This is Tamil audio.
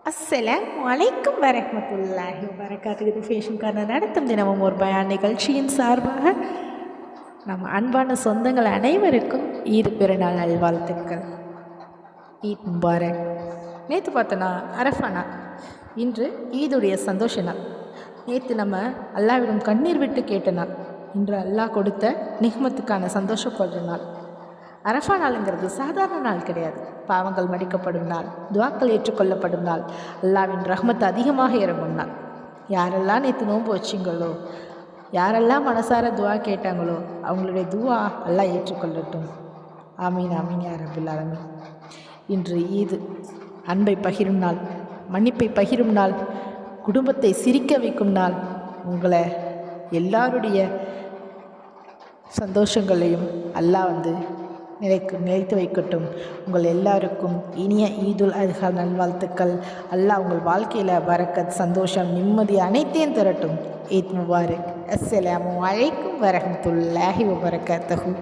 அஸ்ஸலாமு அலைக்கும் வரஹ்மத்துல்லாஹி வபரகாத்துஹு. இது ஃபேஷன்கான நடத்தும் தினமும் ஒரு பயான் நிகழ்ச்சியின் சார்பாக நம் அன்பான சொந்தங்கள் அனைவருக்கும் ஈத் பெருநாள் நல்வாழ்த்துக்கள். ஈத் முபாரக். நேற்று பார்த்தோன்னா அரஃபா நாள், இன்று ஈதுடைய சந்தோஷ நாள். நேற்று நம்ம அல்லாவிடம் கண்ணீர் விட்டு கேட்ட நாள், இன்று அல்லாஹ் கொடுத்த நிஹ்மத்துக்கான சந்தோஷப்படுற நாள். அரஃபா நாளுங்கிறது சாதாரண நாள் கிடையாது. பாவங்கள் மன்னிக்கப்படும் நாள், துவாக்கள் ஏற்றுக்கொள்ளப்படும் நாள், அல்லாவின் ரஹ்மத் அதிகமாக இறங்கும் நாள். யாரெல்லாம் நேற்று நோன்பு வச்சிங்களோ, யாரெல்லாம் மனசார துவா கேட்டாங்களோ அவங்களுடைய துவா அல்லாஹ் ஏற்றுக்கொள்ளட்டும். ஆமீன் ஆமீன் யா ரப்பில் ஆலமீன். இன்று ஈது அன்பை பகிரும் நாள், மன்னிப்பை பகிரும் நாள், குடும்பத்தை சிரிக்க வைக்கும் நாள். உங்களை எல்லாருடைய சந்தோஷங்களையும் அல்லாஹ் நிலைத்து வைக்கட்டும். உங்கள் எல்லாருக்கும் இனிய ஈதுல் அத்ஹா நல்வாழ்த்துக்கள். அல்லாஹ் உங்கள் வாழ்க்கையில் பரக்கத், சந்தோஷம், நிம்மதி அனைத்தையும் தரட்டும். ஈத் முபாரக். அஸ்ஸலாமு அலைக்கும் வரஹ்மத்துல்லாஹி வபரகாத்துஹு.